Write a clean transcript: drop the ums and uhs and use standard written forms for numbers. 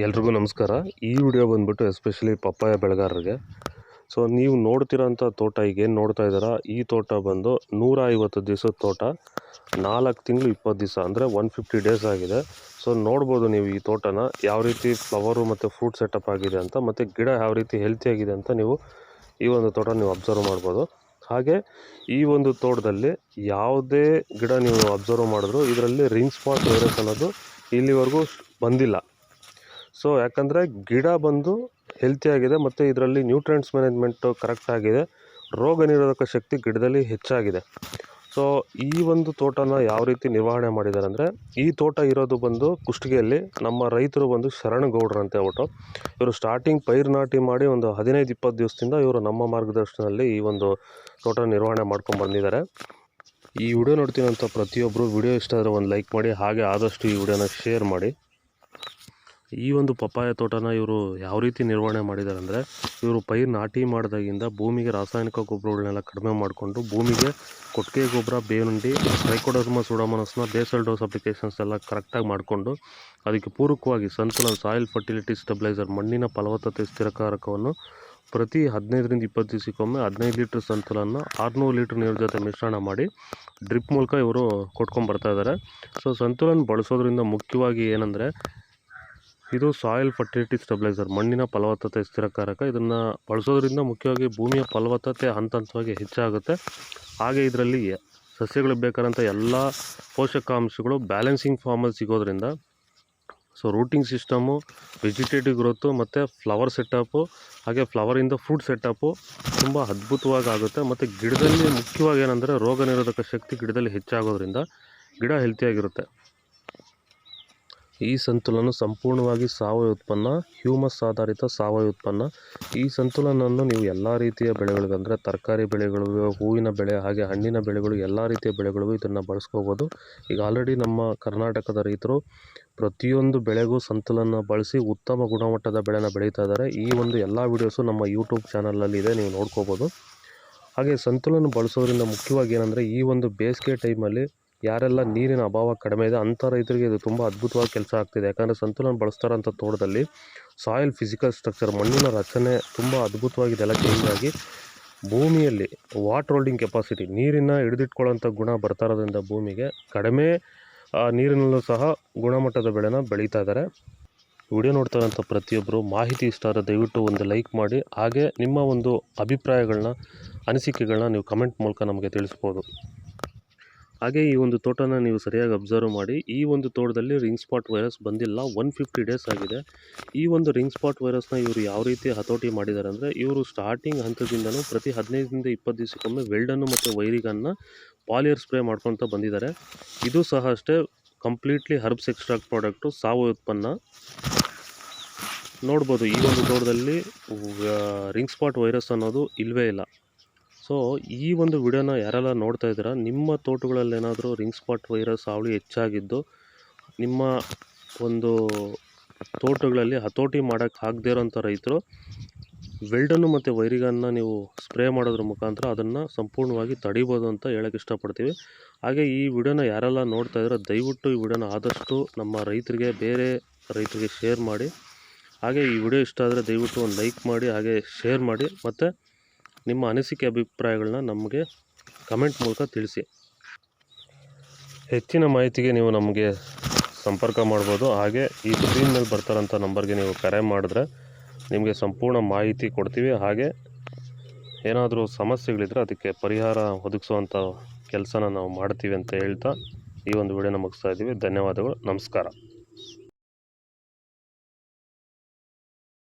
ಎಲ್ರಿಗೂ ನಮಸ್ಕಾರ. ಈ ವಿಡಿಯೋ ಬಂದ್ಬಿಟ್ಟು ಎಸ್ಪೆಷಲಿ ಪಪ್ಪಾಯ ಬೆಳೆಗಾರರಿಗೆ. ಸೊ ನೀವು ನೋಡ್ತಿರೋಂಥ ತೋಟ ಈಗೇನು ನೋಡ್ತಾ ಇದ್ದೀರಾ, ಈ ತೋಟ ಬಂದು 150 ದಿವಸದ ತೋಟ, 4 ತಿಂಗಳು 20 ದಿವಸ ಅಂದರೆ 150 ಡೇಸ್ ಆಗಿದೆ. ಸೊ ನೋಡ್ಬೋದು ನೀವು ಈ ತೋಟನ ಯಾವ ರೀತಿ ಫ್ಲವರು ಮತ್ತು ಫ್ರೂಟ್ ಸೆಟಪ್ ಆಗಿದೆ ಅಂತ, ಮತ್ತು ಗಿಡ ಯಾವ ರೀತಿ ಹೆಲ್ತಿಯಾಗಿದೆ ಅಂತ ನೀವು ಈ ಒಂದು ತೋಟ ನೀವು ಅಬ್ಸರ್ವ್ ಮಾಡ್ಬೋದು. ಹಾಗೆ ಈ ಒಂದು ತೋಟದಲ್ಲಿ ಯಾವುದೇ ಗಿಡ ನೀವು ಅಬ್ಸರ್ವ್ ಮಾಡಿದ್ರು ಇದರಲ್ಲಿ ರಿಂಗ್ ಸ್ಪಾಟ್ ವೈರಸ್ ಅನ್ನೋದು ಇಲ್ಲಿವರೆಗೂ ಬಂದಿಲ್ಲ. ಸೊ ಯಾಕಂದರೆ ಗಿಡ ಬಂದು ಹೆಲ್ತಿಯಾಗಿದೆ ಮತ್ತು ಇದರಲ್ಲಿ ನ್ಯೂಟ್ರಿಯೆಂಟ್ಸ್ ಮ್ಯಾನೇಜ್ಮೆಂಟು ಕರೆಕ್ಟಾಗಿದೆ, ರೋಗ ನಿರೋಧಕ ಶಕ್ತಿ ಗಿಡದಲ್ಲಿ ಹೆಚ್ಚಾಗಿದೆ. ಸೊ ಈ ಒಂದು ತೋಟನ ಯಾವ ರೀತಿ ನಿರ್ವಹಣೆ ಮಾಡಿದ್ದಾರೆ ಅಂದರೆ, ಈ ತೋಟ ಇರೋದು ಬಂದು ಕುಷ್ಟಗಿಯಲ್ಲಿ. ನಮ್ಮ ರೈತರು ಬಂದು ಶರಣಗೌಡ್ರು ಅಂತ ಹೇಳ್ಬಿಟ್ಟು ಇವರು ಸ್ಟಾರ್ಟಿಂಗ್ ಪೈರು ನಾಟಿ ಮಾಡಿ ಒಂದು 15-20 ದಿವಸದಿಂದ ಇವರು ನಮ್ಮ ಮಾರ್ಗದರ್ಶನದಲ್ಲಿ ಈ ಒಂದು ತೋಟ ನಿರ್ವಹಣೆ ಮಾಡ್ಕೊಂಡು ಬಂದಿದ್ದಾರೆ. ಈ ವಿಡಿಯೋ ನೋಡ್ತೀನಂತ ಪ್ರತಿಯೊಬ್ಬರು ವಿಡಿಯೋ ಇಷ್ಟ ಆದರೆ ಒಂದು ಲೈಕ್ ಮಾಡಿ, ಹಾಗೆ ಆದಷ್ಟು ಈ ವಿಡಿಯೋನ ಶೇರ್ ಮಾಡಿ. ಈ ಒಂದು ಪಪ್ಪಾಯ ತೋಟನ ಇವರು ಯಾವ ರೀತಿ ನಿರ್ವಹಣೆ ಮಾಡಿದ್ದಾರೆ ಅಂದರೆ, ಇವರು ಪೈರು ನಾಟಿ ಮಾಡಿದಾಗಿಂದ ಭೂಮಿಗೆ ರಾಸಾಯನಿಕ ಗೊಬ್ಬರಗಳನ್ನೆಲ್ಲ ಕಡಿಮೆ ಮಾಡಿಕೊಂಡು ಭೂಮಿಗೆ ಕೊಟ್ಟಿಗೆ ಗೊಬ್ಬರ, ಬೇವುಂಡಿ, ಟ್ರೈಕೋಡರ್ಮಾ ಸೂಡೋಮೋನಾಸ್ನ ಬೇಸಲ್ ಡೋಸ್ ಅಪ್ಲಿಕೇಶನ್ಸ್ ಎಲ್ಲ ಕರೆಕ್ಟಾಗಿ ಮಾಡಿಕೊಂಡು, ಅದಕ್ಕೆ ಪೂರಕವಾಗಿ ಸಂತುಲನ ಸಾಯಿಲ್ ಫರ್ಟಿಲಿಟಿ ಸ್ಟೆಬಿಲೈಸರ್ ಮಣ್ಣಿನ ಫಲವತ್ತತೆ ಸ್ಥಿರಕಾರಕವನ್ನು ಪ್ರತಿ 15-20 ದಿವಸಕ್ಕೊಮ್ಮೆ 15 ಲೀಟ್ರ್ ಸಂತುಲನ 600 ಲೀಟ್ರ್ ನೀರು ಜೊತೆ ಮಿಶ್ರಣ ಮಾಡಿ ಡ್ರಿಪ್ ಮೂಲಕ ಇವರು ಕೊಟ್ಕೊಂಡ್ಬರ್ತಾ ಇದ್ದಾರೆ. ಸೊ ಸಂತುಲನ ಬಳಸೋದ್ರಿಂದ ಮುಖ್ಯವಾಗಿ ಏನಂದರೆ, ಇದು ಸಾಯಿಲ್ ಫರ್ಟಿಲಿಟಿ ಸ್ಟೆಬಿಲೈಸರ್ ಮಣ್ಣಿನ ಫಲವತ್ತತೆ ಸ್ಥಿರಕಾರಕ. ಇದನ್ನು ಬಳಸೋದ್ರಿಂದ ಮುಖ್ಯವಾಗಿ ಭೂಮಿಯ ಫಲವತ್ತತೆ ಹಂತವಾಗಿ ಹೆಚ್ಚಾಗುತ್ತೆ. ಹಾಗೆ ಇದರಲ್ಲಿ ಸಸ್ಯಗಳಿಗೆ ಬೇಕಾದಂಥ ಎಲ್ಲ ಪೋಷಕಾಂಶಗಳು ಬ್ಯಾಲೆನ್ಸಿಂಗ್ ಫಾರ್ಮಲ್ಲಿ ಸಿಗೋದ್ರಿಂದ so rooting system, vegetative growth ಮತ್ತು ಫ್ಲವರ್ ಸೆಟಪ್ಪು, ಹಾಗೆ ಫ್ಲವರಿಂದ ಫ್ರೂಟ್ ಸೆಟಪ್ಪು ತುಂಬ ಅದ್ಭುತವಾಗಿ ಆಗುತ್ತೆ. ಮತ್ತು ಗಿಡದಲ್ಲಿ ಮುಖ್ಯವಾಗಿ ಏನಂದರೆ, ರೋಗ ನಿರೋಧಕ ಶಕ್ತಿ ಗಿಡದಲ್ಲಿ ಹೆಚ್ಚಾಗೋದ್ರಿಂದ ಗಿಡ ಹೆಲ್ತಿಯಾಗಿರುತ್ತೆ. ಈ ಸಂತುಲನ ಸಂಪೂರ್ಣವಾಗಿ ಸಾವಯವ ಉತ್ಪನ್ನ, ಹ್ಯೂಮಸ್ ಆಧಾರಿತ ಸಾವಯವ ಉತ್ಪನ್ನ. ಈ ಸಂತುಲನವನ್ನು ನೀವು ಎಲ್ಲ ರೀತಿಯ ಬೆಳೆಗಳಿಗೂ ಅಂದರೆ ತರಕಾರಿ ಬೆಳೆಗಳು, ಹೂವಿನ ಬೆಳೆ, ಹಾಗೆ ಹಣ್ಣಿನ ಬೆಳೆಗಳು, ಎಲ್ಲ ರೀತಿಯ ಬೆಳೆಗಳಿಗೂ ಇದನ್ನು ಬಳಸ್ಕೋಬೋದು. ಈಗ ಆಲ್ರೆಡಿ ನಮ್ಮ ಕರ್ನಾಟಕದ ರೈತರು ಪ್ರತಿಯೊಂದು ಬೆಳೆಗೂ ಸಂತುಲನ ಬಳಸಿ ಉತ್ತಮ ಗುಣಮಟ್ಟದ ಬೆಳೆನ ಬೆಳೀತಾ ಇದ್ದಾರೆ. ಈ ಒಂದು ಎಲ್ಲ ವೀಡಿಯೋಸು ನಮ್ಮ ಯೂಟ್ಯೂಬ್ ಚಾನಲಲ್ಲಿ ಇದೆ, ನೀವು ನೋಡ್ಕೋಬೋದು. ಹಾಗೆ ಸಂತುಲನ ಬಳಸೋದ್ರಿಂದ ಮುಖ್ಯವಾಗಿ ಏನಂದರೆ, ಈ ಒಂದು ಬೇಸಿಗೆ ಟೈಮಲ್ಲಿ ಯಾರೆಲ್ಲ ನೀರಿನ ಅಭಾವ ಕಡಿಮೆ ಇದೆ ಅಂಥ ರೈತರಿಗೆ ಇದು ತುಂಬ ಅದ್ಭುತವಾಗಿ ಕೆಲಸ ಆಗ್ತಿದೆ. ಯಾಕಂದರೆ ಸಂತುಲನ ಬಳಸ್ತಾರಂಥ ತೋಟದಲ್ಲಿ ಸಾಯಿಲ್ ಫಿಸಿಕಲ್ ಸ್ಟ್ರಕ್ಚರ್, ಮಣ್ಣಿನ ರಚನೆ ತುಂಬ ಅದ್ಭುತವಾಗಿ ಇದೆಲ್ಲ ಚೇಂಜ್ ಆಗಿ ಭೂಮಿಯಲ್ಲಿ ವಾಟರ್ ಹೋಲ್ಡಿಂಗ್ ಕೆಪಾಸಿಟಿ, ನೀರಿನ ಹಿಡಿದಿಟ್ಕೊಳ್ಳೋಂಥ ಗುಣ ಬರ್ತಾ ಇರೋದ್ರಿಂದ ಭೂಮಿಗೆ ಕಡಿಮೆ ನೀರಿನಲ್ಲೂ ಸಹ ಗುಣಮಟ್ಟದ ಬೆಳೆನ ಬೆಳೀತಾ ಇದ್ದಾರೆ. ವಿಡಿಯೋ ನೋಡ್ತಾ ಇರೋಂಥ ಪ್ರತಿಯೊಬ್ಬರು ಮಾಹಿತಿ ಇಷ್ಟ ಆದರೆ ದಯವಿಟ್ಟು ಒಂದು ಲೈಕ್ ಮಾಡಿ, ಹಾಗೆ ನಿಮ್ಮ ಒಂದು ಅಭಿಪ್ರಾಯಗಳನ್ನ, ಅನಿಸಿಕೆಗಳನ್ನ ನೀವು ಕಮೆಂಟ್ ಮೂಲಕ ನಮಗೆ ತಿಳಿಸ್ಬೋದು. ಹಾಗೆ ಈ ಒಂದು ತೋಟನ ನೀವು ಸರಿಯಾಗಿ ಅಬ್ಸರ್ವ್ ಮಾಡಿ, ಈ ಒಂದು ತೋಟದಲ್ಲಿ ರಿಂಗ್ ಸ್ಪಾಟ್ ವೈರಸ್ ಬಂದಿಲ್ಲ, 150 ಡೇಸ್ ಆಗಿದೆ. ಈ ಒಂದು ರಿಂಗ್ ಸ್ಪಾಟ್ ವೈರಸ್ನ ಇವರು ಯಾವ ರೀತಿ ಹತೋಟಿ ಮಾಡಿದ್ದಾರೆ ಅಂದರೆ, ಇವರು ಸ್ಟಾರ್ಟಿಂಗ್ ಹಂತದಿಂದನೂ ಪ್ರತಿ 15-20 ದಿವಸಕ್ಕೊಮ್ಮೆ ವೆಲ್ಡನ್ನು ಮತ್ತು ವೈರಿಗನ್ನ ಪಾಲಿಯರ್ ಸ್ಪ್ರೇ ಮಾಡ್ಕೊತ ಬಂದಿದ್ದಾರೆ. ಇದು ಸಹ ಅಷ್ಟೇ ಕಂಪ್ಲೀಟ್ಲಿ ಹರ್ಬ್ಸ್ ಎಕ್ಸ್ಟ್ರಾಕ್ಟ್ ಪ್ರಾಡಕ್ಟು, ಸಾವಯವ ಉತ್ಪನ್ನ. ನೋಡ್ಬೋದು ಈ ಒಂದು ತೋಟದಲ್ಲಿ ರಿಂಗ್ ಸ್ಪಾಟ್ ವೈರಸ್ ಅನ್ನೋದು ಇಲ್ಲವೇ ಇಲ್ಲ. ಸೊ ಈ ಒಂದು ವಿಡಿಯೋನ ಯಾರೆಲ್ಲ ನೋಡ್ತಾ ಇದ್ದೀರಾ, ನಿಮ್ಮ ತೋಟಗಳಲ್ಲಿ ಏನಾದರೂ ರಿಂಗ್ ಸ್ಪಾಟ್ ವೈರಸ್ ಹಾವಳಿ ಹೆಚ್ಚಾಗಿದ್ದು ನಿಮ್ಮ ಒಂದು ತೋಟಗಳಲ್ಲಿ ಹತೋಟಿ ಮಾಡೋಕ್ಕೆ ಆಗದೇ ಇರೋಂಥ ರೈತರು ವೆಲ್ಡನ್ನು ಮತ್ತು ವೈರಿಗನ್ನ ನೀವು ಸ್ಪ್ರೇ ಮಾಡೋದ್ರ ಮುಖಾಂತರ ಅದನ್ನು ಸಂಪೂರ್ಣವಾಗಿ ತಡಿಬೋದು ಅಂತ ಹೇಳೋಕ್ಕೆ ಇಷ್ಟಪಡ್ತೀವಿ. ಹಾಗೆ ಈ ವಿಡಿಯೋನ ಯಾರೆಲ್ಲ ನೋಡ್ತಾ ಇದ್ದೀರಾ ದಯವಿಟ್ಟು ಈ ವಿಡಿಯೋನ ಆದಷ್ಟು ನಮ್ಮ ರೈತರಿಗೆ, ಬೇರೆ ರೈತರಿಗೆ ಶೇರ್ ಮಾಡಿ. ಹಾಗೆ ಈ ವಿಡಿಯೋ ಇಷ್ಟ ಆದರೆ ದಯವಿಟ್ಟು ಒಂದು ಲೈಕ್ ಮಾಡಿ, ಹಾಗೆ ಶೇರ್ ಮಾಡಿ, ಮತ್ತು ನಿಮ್ಮ ಅನಿಸಿಕೆ ಅಭಿಪ್ರಾಯಗಳನ್ನ ನಮಗೆ ಕಮೆಂಟ್ ಮೂಲಕ ತಿಳಿಸಿ. ಹೆಚ್ಚಿನ ಮಾಹಿತಿಗೆ ನೀವು ನಮಗೆ ಸಂಪರ್ಕ ಮಾಡ್ಬೋದು. ಹಾಗೆ ಈ ಸ್ಕ್ರೀನ್ ಮೇಲೆ ಬರ್ತಾರಂಥ ನಂಬರ್ಗೆ ನೀವು ಕರೆ ಮಾಡಿದ್ರೆ ನಿಮಗೆ ಸಂಪೂರ್ಣ ಮಾಹಿತಿ ಕೊಡ್ತೀವಿ. ಹಾಗೆ ಏನಾದರೂ ಸಮಸ್ಯೆಗಳಿದ್ದರೆ ಅದಕ್ಕೆ ಪರಿಹಾರ ಒದಗಿಸುವಂಥ ಕೆಲಸನ ನಾವು ಮಾಡ್ತೀವಿ ಅಂತ ಹೇಳ್ತಾ ಈ ಒಂದು ವಿಡಿಯೋನ ಮುಗಿಸ್ತಾ ಇದ್ದೀವಿ. ಧನ್ಯವಾದಗಳು, ನಮಸ್ಕಾರ.